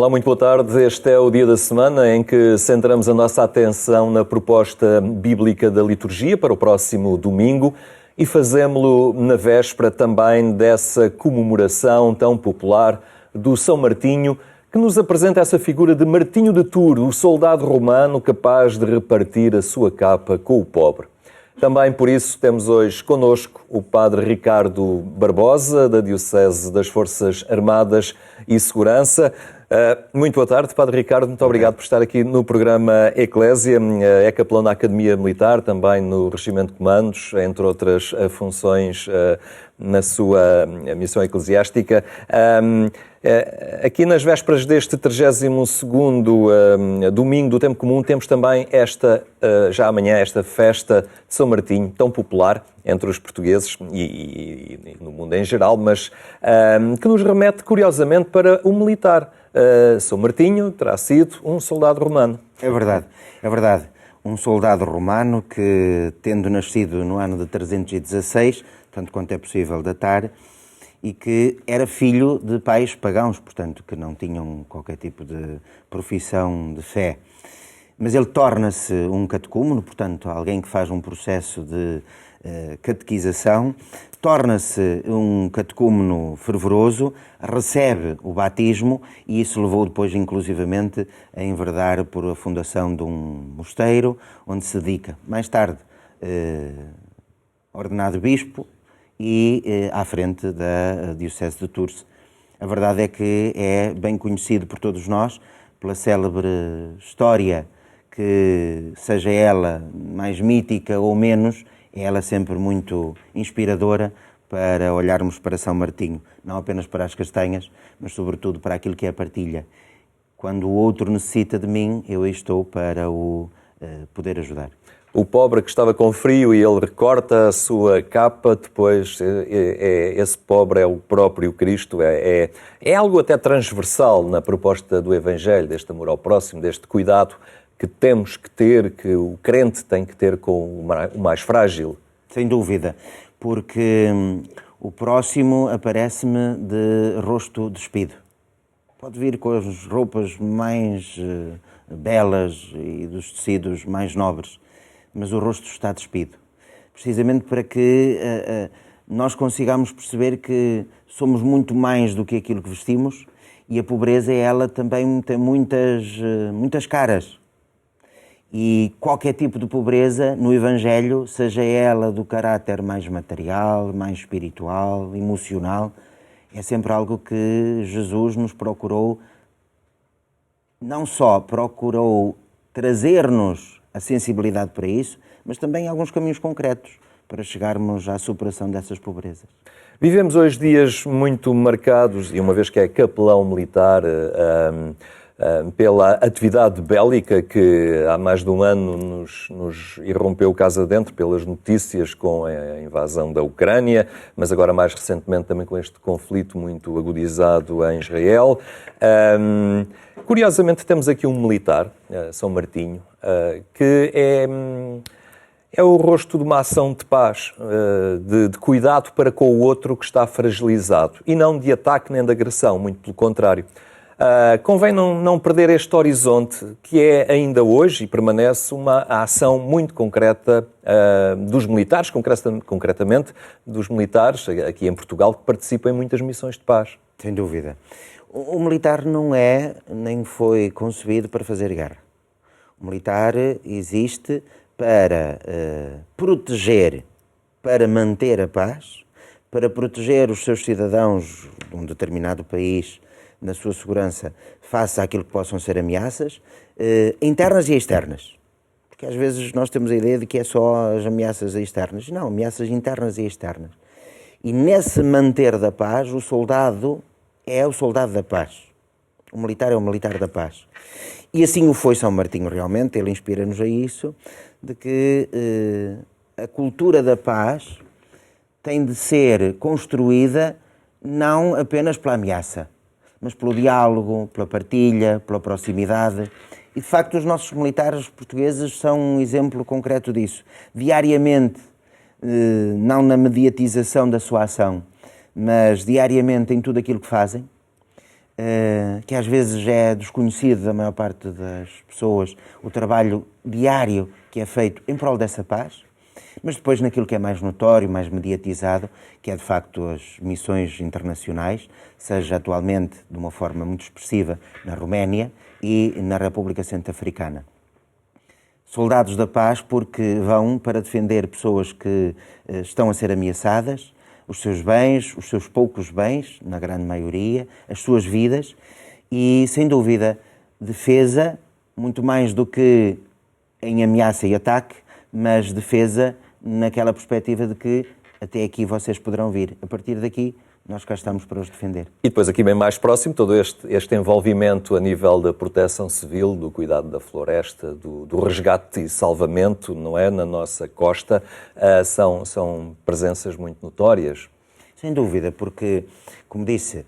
Olá, muito boa tarde. Este é o dia da semana em que centramos a nossa atenção na proposta bíblica da liturgia para o próximo domingo e fazemos-lo na véspera também dessa comemoração tão popular do São Martinho, que nos apresenta essa figura de Martinho de Tours, o soldado romano capaz de repartir a sua capa com o pobre. Também por isso temos hoje connosco o Padre Ricardo Barbosa, da Diocese das Forças Armadas e Segurança. Muito boa tarde, Padre Ricardo. Muito obrigado por estar aqui no programa Eclésia. É capelão na Academia Militar, também no Regimento de Comandos, entre outras funções na sua missão eclesiástica. Aqui nas vésperas deste 32º domingo do Tempo Comum, temos também já amanhã, esta festa de São Martinho, tão popular entre os portugueses e no mundo em geral, mas que nos remete, curiosamente, para o militar. São Martinho terá sido um soldado romano. É verdade, é verdade. Um soldado romano que, tendo nascido no ano de 316, tanto quanto é possível datar, e que era filho de pais pagãos, portanto, que não tinham qualquer tipo de profissão de fé. Mas ele torna-se um catecúmeno, portanto, alguém que faz um processo de catequização, torna-se um catecúmeno fervoroso, recebe o batismo e isso levou depois, inclusivamente, a enverdar por a fundação de um mosteiro, onde se dedica, mais tarde, ordenado bispo e à frente da Diocese de Tours. A verdade é que é bem conhecido por todos nós, pela célebre história que, seja ela mais mítica ou menos, é ela sempre muito inspiradora para olharmos para São Martinho, não apenas para as castanhas, mas sobretudo para aquilo que é a partilha. Quando o outro necessita de mim, eu aí estou para o poder ajudar. O pobre que estava com frio e ele recorta a sua capa, depois esse pobre é o próprio Cristo, é algo até transversal na proposta do Evangelho, deste amor ao próximo, deste cuidado que temos que ter, que o crente tem que ter com o mais frágil. Sem dúvida, porque o próximo aparece-me de rosto despido. Pode vir com as roupas mais belas e dos tecidos mais nobres, mas o rosto está despido. Precisamente para que nós consigamos perceber que somos muito mais do que aquilo que vestimos e a pobreza, ela também tem muitas caras. E qualquer tipo de pobreza no Evangelho, seja ela do caráter mais material, mais espiritual, emocional, é sempre algo que Jesus nos procurou, não só procurou trazer-nos a sensibilidade para isso, mas também alguns caminhos concretos para chegarmos à superação dessas pobrezas. Vivemos hoje dias muito marcados, e uma vez que é capelão militar, pela atividade bélica que há mais de um ano nos irrompeu casa dentro, pelas notícias com a invasão da Ucrânia, mas agora mais recentemente também com este conflito muito agudizado em Israel. Curiosamente temos aqui um militar, São Martinho, que é o rosto de uma ação de paz, de cuidado para com o outro que está fragilizado, e não de ataque nem de agressão, muito pelo contrário. Convém não perder este horizonte, que é ainda hoje e permanece uma ação muito concreta dos militares, concretamente dos militares aqui em Portugal, que participam em muitas missões de paz. Sem dúvida. O militar não é, nem foi concebido para fazer guerra. O militar existe para proteger, para manter a paz, para proteger os seus cidadãos de um determinado país na sua segurança face àquilo que possam ser ameaças internas e externas. Porque às vezes nós temos a ideia de que é só as ameaças externas. Não, ameaças internas e externas. E nesse manter da paz, o soldado é o soldado da paz. O militar é o militar da paz. E assim o foi São Martinho realmente, ele inspira-nos a isso, de que a cultura da paz tem de ser construída não apenas pela ameaça, mas pelo diálogo, pela partilha, pela proximidade. E, de facto, os nossos militares portugueses são um exemplo concreto disso. Diariamente, não na mediatização da sua ação, mas diariamente em tudo aquilo que fazem, que às vezes é desconhecido da maior parte das pessoas, o trabalho diário que é feito em prol dessa paz, mas depois naquilo que é mais notório, mais mediatizado, que é de facto as missões internacionais, seja atualmente de uma forma muito expressiva na Roménia e na República Centro-Africana. Soldados da paz porque vão para defender pessoas que estão a ser ameaçadas, os seus bens, os seus poucos bens, na grande maioria, as suas vidas e, sem dúvida, defesa, muito mais do que em ameaça e ataque, mas defesa naquela perspectiva de que até aqui vocês poderão vir. A partir daqui, nós cá estamos para os defender. E depois aqui bem mais próximo, todo este envolvimento a nível da proteção civil, do cuidado da floresta, do resgate e salvamento, não é, na nossa costa, são presenças muito notórias. Sem dúvida, porque, como disse,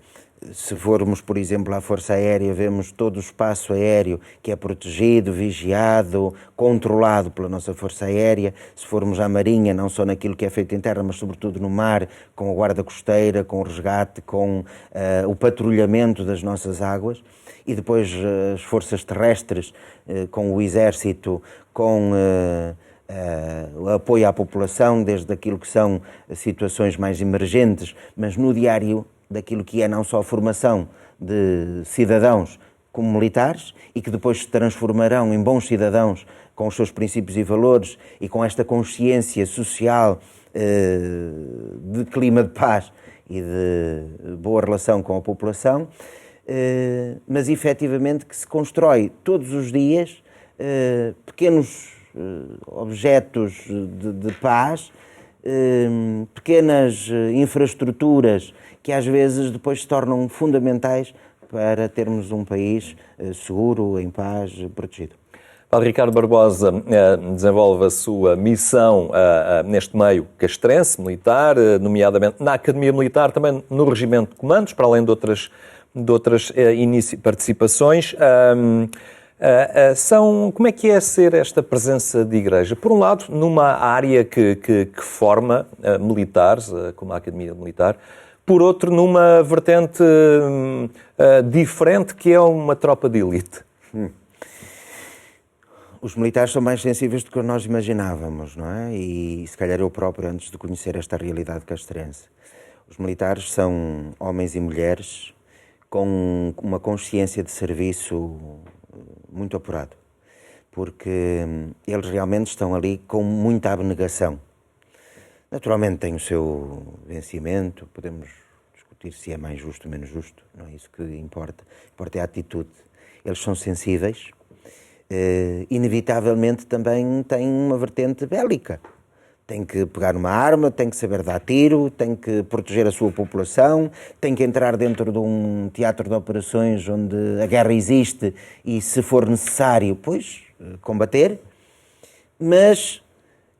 se formos, por exemplo, à Força Aérea, vemos todo o espaço aéreo que é protegido, vigiado, controlado pela nossa Força Aérea. Se formos à Marinha, não só naquilo que é feito em terra, mas sobretudo no mar, com a guarda costeira, com o resgate, com o patrulhamento das nossas águas. E depois as forças terrestres, com o Exército, com o apoio à população, desde aquilo que são situações mais emergentes, mas no diário daquilo que é não só a formação de cidadãos como militares e que depois se transformarão em bons cidadãos com os seus princípios e valores e com esta consciência social de clima de paz e de boa relação com a população, mas efetivamente que se constrói todos os dias pequenos objetos de paz, pequenas infraestruturas que às vezes depois se tornam fundamentais para termos um país seguro, em paz, protegido. Padre Ricardo Barbosa desenvolve a sua missão neste meio castrense, militar, nomeadamente na Academia Militar, também no Regimento de Comandos, para além de outras participações. Como é que é ser esta presença de igreja? Por um lado, numa área que forma militares, como a Academia Militar, por outro, numa vertente diferente, que é uma tropa de elite. Os militares são mais sensíveis do que nós imaginávamos, não é? E se calhar eu próprio, antes de conhecer esta realidade castrense. Os militares são homens e mulheres com uma consciência de serviço muito apurado, porque eles realmente estão ali com muita abnegação. Naturalmente tem o seu vencimento, podemos discutir se é mais justo ou menos justo, não é isso que importa. Importa é a atitude. Eles são sensíveis, inevitavelmente também têm uma vertente bélica. Tem que pegar uma arma, tem que saber dar tiro, tem que proteger a sua população, tem que entrar dentro de um teatro de operações onde a guerra existe e, se for necessário, pois, combater. Mas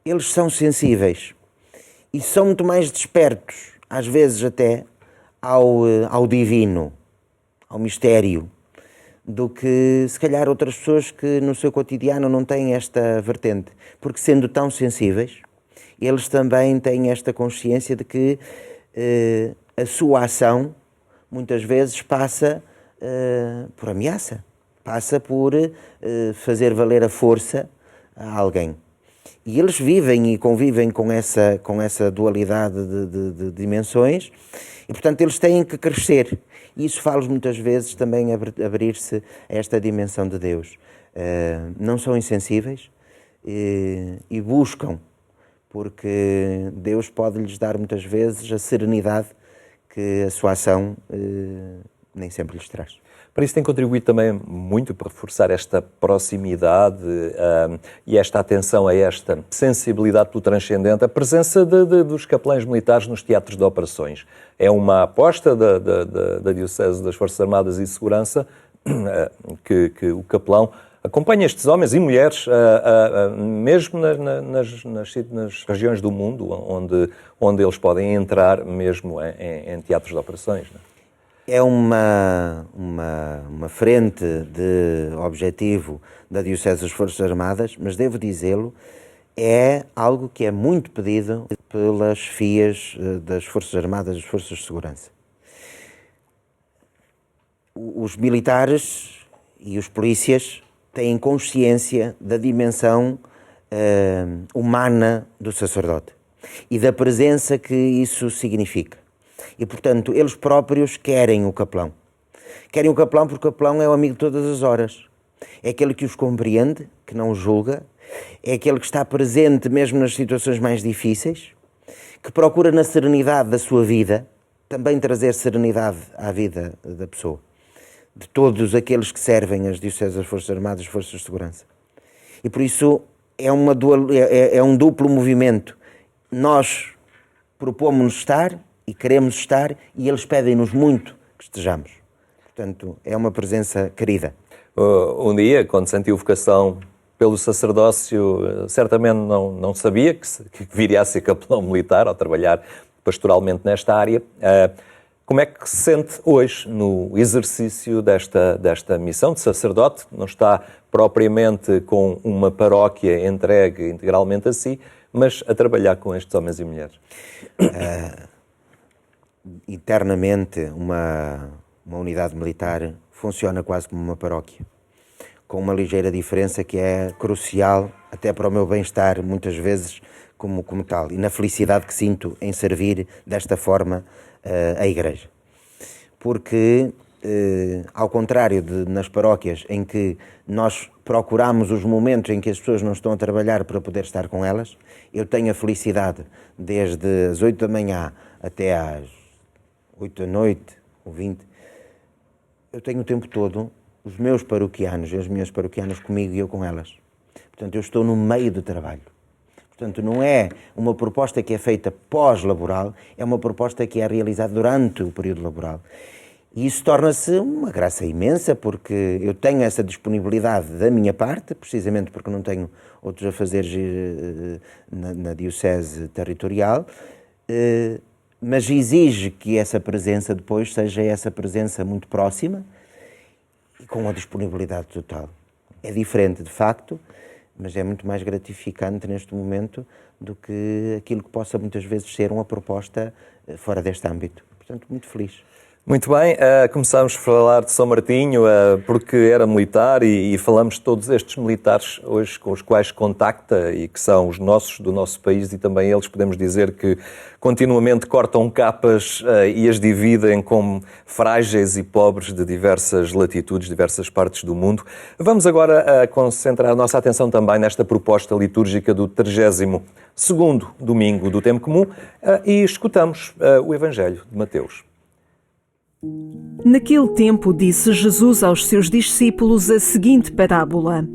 eles são sensíveis e são muito mais despertos, às vezes até, ao divino, ao mistério, do que, se calhar, outras pessoas que no seu cotidiano não têm esta vertente. Porque, sendo tão sensíveis, eles também têm esta consciência de que a sua ação, muitas vezes, passa por ameaça, passa por fazer valer a força a alguém. E eles vivem e convivem com essa dualidade de dimensões e, portanto, eles têm que crescer. E isso faz muitas vezes também abrir-se a esta dimensão de Deus. Não são insensíveis e buscam, porque Deus pode lhes dar muitas vezes a serenidade que a sua ação nem sempre lhes traz. Para isso tem contribuído também muito para reforçar esta proximidade e esta atenção a esta sensibilidade pelo transcendente, a presença dos capelães militares nos teatros de operações. É uma aposta da Diocese das Forças Armadas e Segurança que o capelão acompanha estes homens e mulheres, mesmo nas regiões do mundo onde eles podem entrar mesmo em teatros de operações, não é? É uma frente de objetivo da Diocese das Forças Armadas, mas devo dizê-lo, é algo que é muito pedido pelas FIAs das Forças Armadas e das Forças de Segurança. os militares e os polícias têm consciência da dimensão humana do sacerdote e da presença que isso significa. E, portanto, eles próprios querem o capelão. Querem o capelão porque o capelão é o amigo de todas as horas. É aquele que os compreende, que não os julga, é aquele que está presente mesmo nas situações mais difíceis, que procura na serenidade da sua vida também trazer serenidade à vida da pessoa, de todos aqueles que servem as dioceses, as Forças Armadas, as Forças de Segurança. E por isso é um duplo movimento. Nós propomos-nos estar e queremos estar e eles pedem-nos muito que estejamos. Portanto, é uma presença querida. Um dia, quando sentiu vocação pelo sacerdócio, certamente não sabia que viria a ser capelão militar, ao trabalhar pastoralmente nesta área. Como é que se sente hoje no exercício desta missão de sacerdote? Não está propriamente com uma paróquia entregue integralmente a si, mas a trabalhar com estes homens e mulheres. Internamente, uma unidade militar funciona quase como uma paróquia, com uma ligeira diferença que é crucial até para o meu bem-estar, muitas vezes, como tal, e na felicidade que sinto em servir desta forma a Igreja. Porque, ao contrário nas paróquias em que nós procuramos os momentos em que as pessoas não estão a trabalhar para poder estar com elas, eu tenho a felicidade, desde as 8 da manhã até às 8 da noite, ou 20, eu tenho o tempo todo os meus paroquianos e as minhas paroquianas comigo e eu com elas. Portanto, eu estou no meio do trabalho. Portanto, não é uma proposta que é feita pós-laboral, é uma proposta que é realizada durante o período laboral. E isso torna-se uma graça imensa, porque eu tenho essa disponibilidade da minha parte, precisamente porque não tenho outros afazeres na diocese territorial, mas exige que essa presença depois seja essa presença muito próxima e com a disponibilidade total. É diferente, de facto, mas é muito mais gratificante neste momento do que aquilo que possa muitas vezes ser uma proposta fora deste âmbito. Portanto, muito feliz. Muito bem, começamos a falar de São Martinho porque era militar e falamos de todos estes militares hoje com os quais contacta e que são os nossos, do nosso país, e também eles podemos dizer que continuamente cortam capas e as dividem como frágeis e pobres de diversas latitudes, diversas partes do mundo. Vamos agora concentrar a nossa atenção também nesta proposta litúrgica do 32º domingo do Tempo Comum e escutamos o Evangelho de Mateus. Naquele tempo disse Jesus aos seus discípulos a seguinte parábola: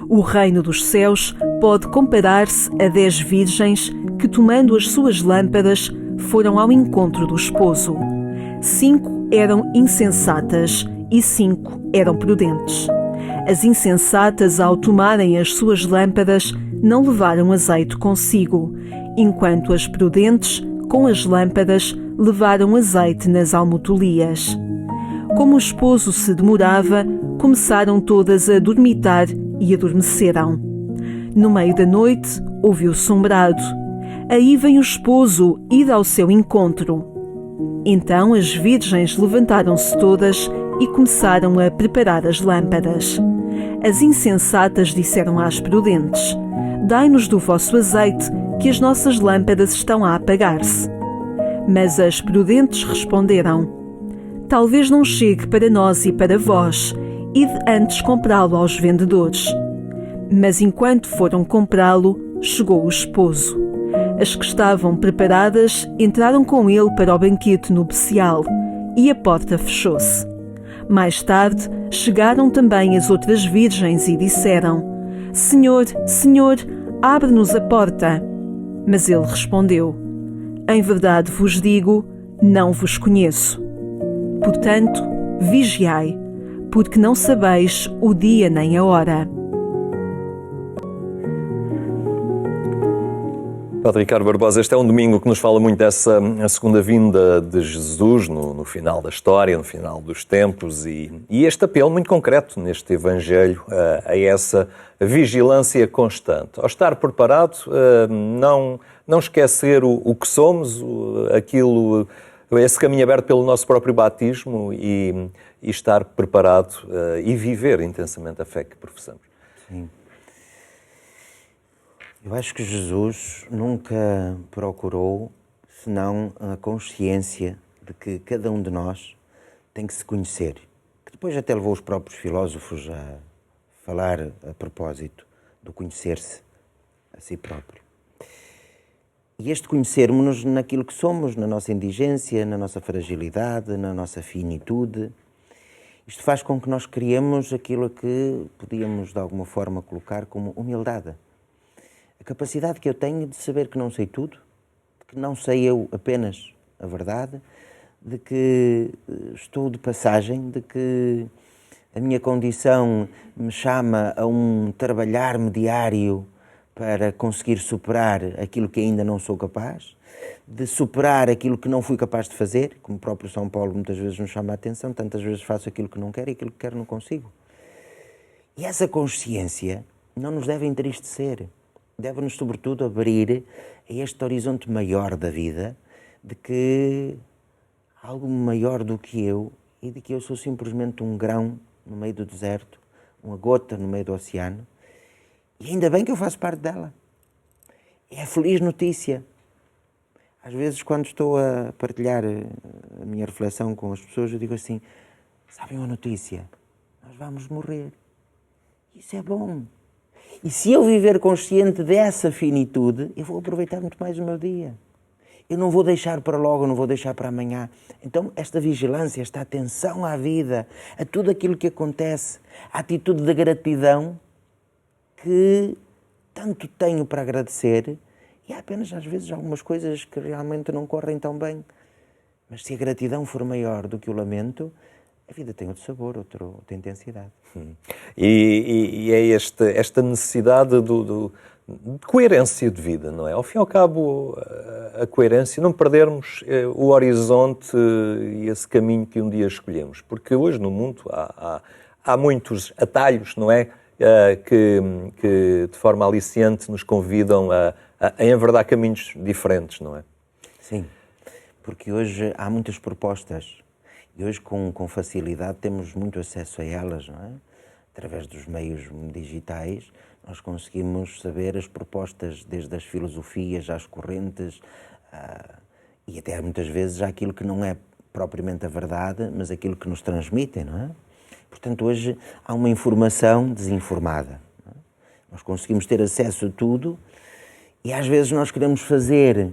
O reino dos céus pode comparar-se a 10 virgens que, tomando as suas lâmpadas, foram ao encontro do esposo. 5 eram insensatas e 5 eram prudentes. As insensatas, ao tomarem as suas lâmpadas, não levaram azeite consigo, enquanto as prudentes, com as lâmpadas, levaram azeite nas almotolias. Como o esposo se demorava, começaram todas a dormitar e adormeceram. No meio da noite, ouviu-se um brado. Aí vem o esposo, ide ao seu encontro. Então as virgens levantaram-se todas e começaram a preparar as lâmpadas. As insensatas disseram às prudentes: Dai-nos do vosso azeite, que as nossas lâmpadas estão a apagar-se. Mas as prudentes responderam: Talvez não chegue para nós e para vós, ide antes comprá-lo aos vendedores. Mas enquanto foram comprá-lo, chegou o esposo. As que estavam preparadas entraram com ele para o banquete nupcial e a porta fechou-se. Mais tarde chegaram também as outras virgens e disseram: Senhor, Senhor, abre-nos a porta. Mas ele respondeu: Em verdade vos digo, não vos conheço. Portanto, vigiai, porque não sabeis o dia nem a hora. Padre Ricardo Barbosa, este é um domingo que nos fala muito dessa a segunda vinda de Jesus no final da história, no final dos tempos, e este apelo muito concreto neste Evangelho a essa vigilância constante. Ao estar preparado, não esquecer o que somos, esse caminho aberto pelo nosso próprio batismo e e estar preparado e viver intensamente a fé que professamos. Sim. Eu acho que Jesus nunca procurou senão a consciência de que cada um de nós tem que se conhecer, que depois até levou os próprios filósofos a falar a propósito do conhecer-se a si próprio. E este conhecermos-nos naquilo que somos, na nossa indigência, na nossa fragilidade, na nossa finitude, isto faz com que nós criemos aquilo que podíamos de alguma forma colocar como humildade. A capacidade que eu tenho de saber que não sei tudo, de que não sei eu apenas a verdade, de que estou de passagem, de que a minha condição me chama a um trabalhar-me diário para conseguir superar aquilo que ainda não sou capaz, de superar aquilo que não fui capaz de fazer, como o próprio São Paulo muitas vezes nos chama a atenção, tantas vezes faço aquilo que não quero e aquilo que quero não consigo. E essa consciência não nos deve entristecer, deve-nos sobretudo abrir a este horizonte maior da vida, de que há algo maior do que eu e de que eu sou simplesmente um grão no meio do deserto, uma gota no meio do oceano, e ainda bem que eu faço parte dela. É a feliz notícia. Às vezes, quando estou a partilhar a minha reflexão com as pessoas, eu digo assim, sabem uma notícia? Nós vamos morrer. Isso é bom. E se eu viver consciente dessa finitude, eu vou aproveitar muito mais o meu dia. Eu não vou deixar para logo, não vou deixar para amanhã. Então, esta vigilância, esta atenção à vida, a tudo aquilo que acontece, a atitude de gratidão que tanto tenho para agradecer, e há apenas às vezes algumas coisas que realmente não correm tão bem. Mas se a gratidão for maior do que o lamento, a vida tem outro sabor, outra intensidade. E é esta necessidade de coerência de vida, não é? Ao fim e ao cabo, a coerência, não perdermos o horizonte e esse caminho que um dia escolhemos. Porque hoje no mundo há muitos atalhos, não é? Que de forma aliciante nos convidam a enverdar caminhos diferentes, não é? Sim, porque hoje há muitas propostas e hoje com facilidade temos muito acesso a elas, não é? Através dos meios digitais nós conseguimos saber as propostas desde as filosofias às correntes e até muitas vezes aquilo que não é propriamente a verdade, mas aquilo que nos transmitem, não é? Portanto, hoje há uma informação desinformada. Não é? Nós conseguimos ter acesso a tudo e às vezes nós queremos fazer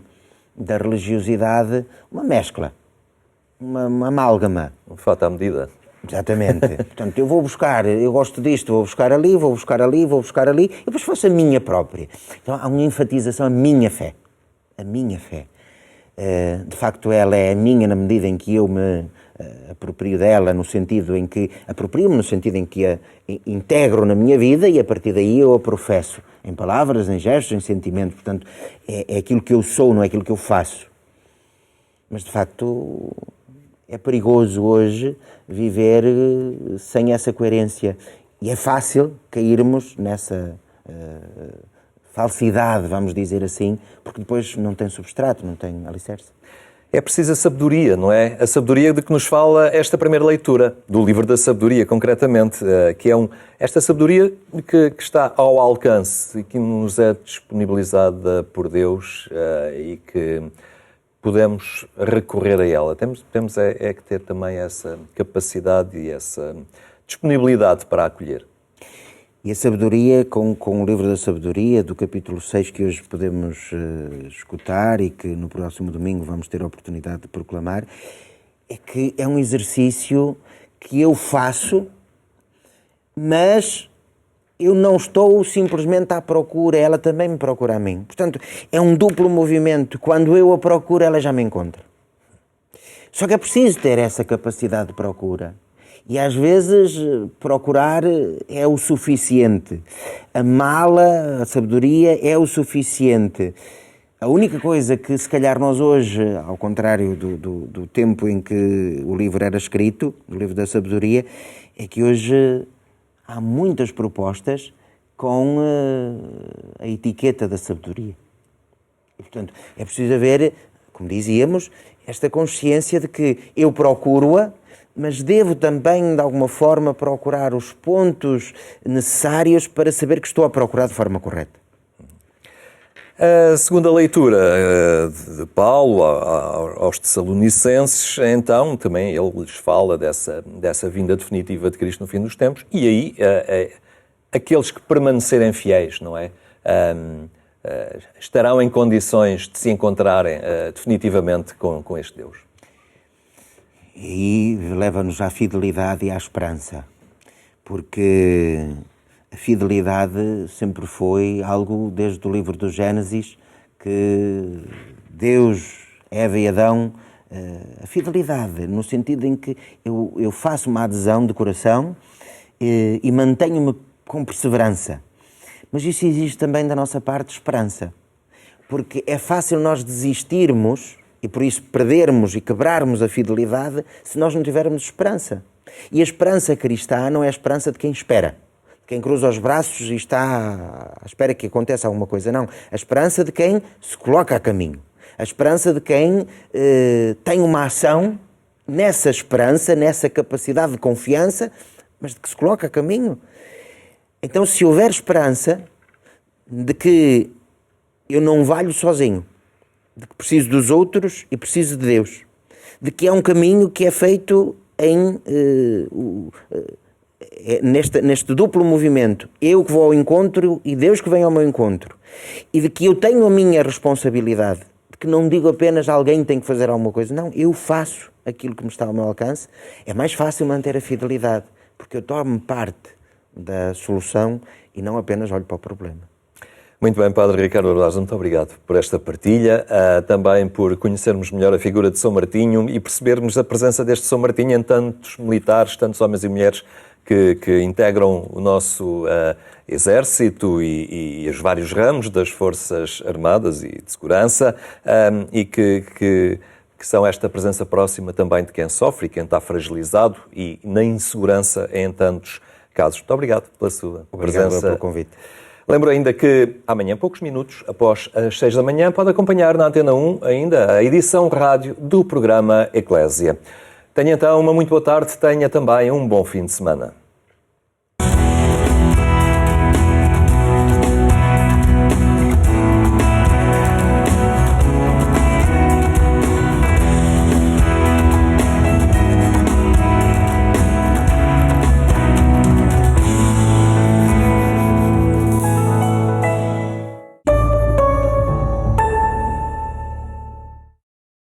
da religiosidade uma mescla, uma amálgama. Um fato à medida. Exatamente. Portanto, eu vou buscar, eu gosto disto, vou buscar ali, vou buscar ali, vou buscar ali, e depois faço a minha própria. Então há uma enfatização, a minha fé. A minha fé. De facto, ela é a minha na medida em que eu me aproprio dela, no sentido em que aproprio-me, no sentido em que a integro na minha vida e a partir daí eu a professo em palavras, em gestos, em sentimentos. Portanto, é aquilo que eu sou, não é aquilo que eu faço. Mas, de facto, é perigoso hoje viver sem essa coerência. E é fácil cairmos nessa falsidade, vamos dizer assim, porque depois não tem substrato, não tem alicerce. É preciso a sabedoria, não é? A sabedoria de que nos fala esta primeira leitura, do livro da sabedoria, concretamente, que é esta sabedoria que está ao alcance e que nos é disponibilizada por Deus e que podemos recorrer a ela. Temos que ter também essa capacidade e essa disponibilidade para a acolher. E a sabedoria, com o livro da sabedoria, do capítulo 6, que hoje podemos escutar e que no próximo domingo vamos ter a oportunidade de proclamar, é que é um exercício que eu faço, mas eu não estou simplesmente à procura, ela também me procura a mim. Portanto, é um duplo movimento. Quando eu a procuro, ela já me encontra. Só que é preciso ter essa capacidade de procura. E às vezes procurar é o suficiente. Amá-la, a sabedoria, é o suficiente. A única coisa que se calhar nós hoje, ao contrário do tempo em que o livro era escrito, o livro da sabedoria, é que hoje há muitas propostas com a etiqueta da sabedoria. E, portanto, é preciso haver, como dizíamos, esta consciência de que eu procuro-a, mas devo também, de alguma forma, procurar os pontos necessários para saber que estou a procurar de forma correta. A segunda leitura de Paulo aos Tessalonicenses, então, também ele lhes fala dessa vinda definitiva de Cristo no fim dos tempos, e aí aqueles que permanecerem fiéis, não é? Estarão em condições de se encontrarem definitivamente com este Deus. E leva-nos à fidelidade e à esperança, porque a fidelidade sempre foi algo, desde o livro do Gênesis, que Deus, Eva e Adão, a fidelidade, no sentido em que eu faço uma adesão de coração e mantenho-me com perseverança. Mas isso exige também da nossa parte esperança, porque é fácil nós desistirmos e por isso perdermos e quebrarmos a fidelidade se nós não tivermos esperança. E a esperança cristã não é a esperança de quem espera, quem cruza os braços e está à espera que aconteça alguma coisa, não. A esperança de quem se coloca a caminho. A esperança de quem tem uma ação nessa esperança, nessa capacidade de confiança, mas de que se coloca a caminho. Então, se houver esperança de que eu não valho sozinho, de que preciso dos outros e preciso de Deus, de que é um caminho que é feito neste duplo movimento, eu que vou ao encontro e Deus que vem ao meu encontro, e de que eu tenho a minha responsabilidade, de que não digo apenas alguém tem que fazer alguma coisa, não, eu faço aquilo que me está ao meu alcance, é mais fácil manter a fidelidade, porque eu torno parte da solução e não apenas olho para o problema. Muito bem, Padre Ricardo Ordaz, muito obrigado por esta partilha, também por conhecermos melhor a figura de São Martinho e percebermos a presença deste São Martinho em tantos militares, tantos homens e mulheres que integram o nosso exército e os vários ramos das Forças Armadas e de Segurança, e que são esta presença próxima também de quem sofre e quem está fragilizado e na insegurança em tantos casos. Muito obrigado pela sua presença. Obrigado pelo convite. Lembro ainda que amanhã, poucos minutos após as 6 da manhã, pode acompanhar na Antena 1 ainda a edição rádio do programa Eclésia. Tenha então uma muito boa tarde, tenha também um bom fim de semana.